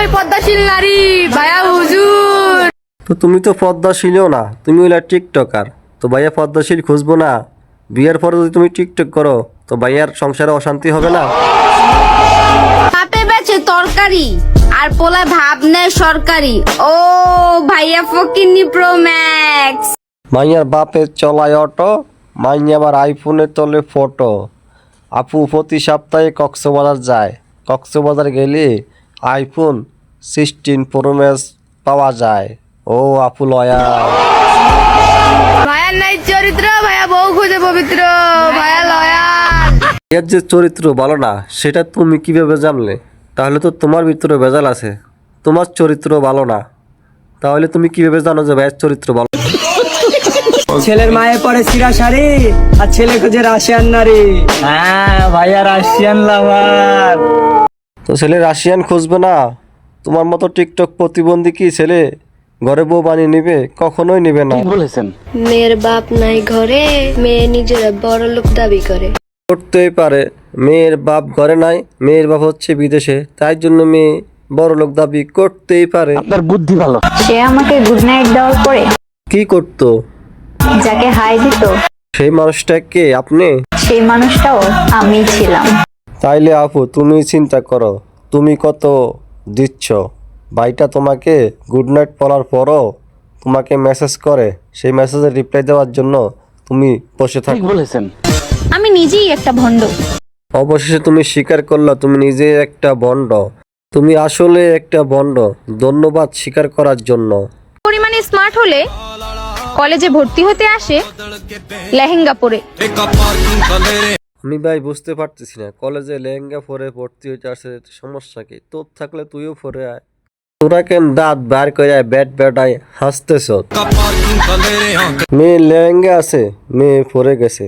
আমি পদ্মাশীল নারী ভাইয়া হুজুর। তো তুমি তো পদ্মাশীলও না, তুমি হইলা টিকটকার। তো ভাইয়া পদ্মাশীল খুঁজবো না? বিয়ের পরে যদি তুমি টিকটক করো তো ভাইয়ার সংসারে অশান্তি হবে না? বাপে বেচে তরকারি আর পোলা ভাব নেয় সরকারি। ও ভাইয়া ফকিন্নি প্রো ম্যাক্স। মাইয়ার বাপের চলায় অটো, মাইয়া আবার আইফোনে তোলে ফটো। আপু প্রতি সপ্তাহে কক্সবাজার যায়, কক্সবাজার গেলে আইফোন 16 প্রো ম্যাক্স পাওয়া যায়। ও আপু লয়া। ভাইয়ার নাই চরিত্র, ভাইয়া বউ খুঁজে পবিত্র, ভাইয়া লয়াল। এর যে চরিত্র ভালো না সেটা তুমি কিভাবে জানলে? তাহলে তো তোমার ভিতরে ভেজাল আছে। তোমার চরিত্র ভালো না, তাহলে তুমি কিভাবে জানো যে ভাইয়ের চরিত্র ভালো? ছেলের মায়ে পরে সিরা শাড়ি আর ছেলে খুঁজে রাশিয়ান নারী। হ্যাঁ ভাইয়া রাশিয়ান লাভার। তো ছেলে রাশিয়ান খুঁজবে না? তোমার মতো টিকটক প্রতিবন্ধী কি ছেলে ঘরে বউ বানিয়ে নিবে? কখনোই নিবে না। মেয়ের বাপ নাই ঘরে, মেয়ে নিজেরা বড় লোক দাবি করে। করতেই পারে, মেয়ের বাপ ঘরে নাই, মেয়ের বাপ হচ্ছে বিদেশে, তাই জন্য মেয়ে বড় লোক দাবি করতেই পারে। সে আমাকে গুড নাইট দেওয়ার পরে কি করতো? যাকে হাই দিত সেই মানুষটা কে? আপনি? সেই মানুষটাও আমি ছিলাম। তাইলে আপু তুমি চিন্তা করো, তুমি কত দিচ্ছ। ভাইটা তোমাকে গুড নাইট বলার পরও তোমাকে মেসেজ করে, সেই মেসেজের রিপ্লাই দেওয়ার জন্য তুমি বসে থাকো। আমি নিজেই একটা ভণ্ড। অবশেষে তুমি স্বীকার করলা তুমি নিজে একটা ভণ্ড। তুমি আসলে একটা ভণ্ড। ধন্যবাদ স্বীকার করার জন্য। পরিমাণে স্মার্ট হলে কলেজে ভর্তি হতে আসে লেহেঙ্গা পরে। আমি ভাই বুঝতে পারতেছি না, কলেজে লেহেঙ্গা পরে ভর্তি হইতে আসে, সমস্যা কি? তোর থাকলে তুইও পরে আয়। তোরা কেন দাঁত বার করে ব্যাট ব্যাটায় হাসতেছ? মেয়ে লেহেঙ্গা আছে, মেয়ে পরে গেছে,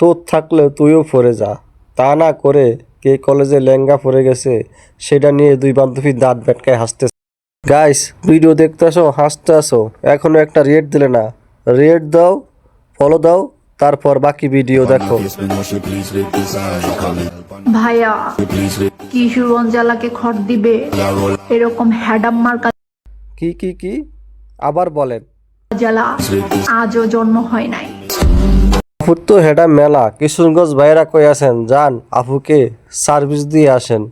তোর থাকলে তুইও পরে যা। তা না করে কে কলেজে লেহেঙ্গা পরে গেছে সেটা নিয়ে দুই বান্ধবী দাঁত ব্যাটকায় হাসতেছে। গাইস, ভিডিও দেখতে আসো, হাসতে আসো, এখনো একটা রেট দিলে না। রেট দাও, ফলো দাও, তারপর বাকি ভিডিও দেখো। ভাইয়া কিশোরগঞ্জ জেলাকে খড় দিবে এরকম হ্যাডাম্মার কি কি কি আবার বলেন? জেলা আজও জন্ম হয় নাই। আপুর তো হেডা মেলা। কিশোরগঞ্জ ভাইরা কই আছেন? যান আপুকে সার্ভিস দিয়ে আসেন।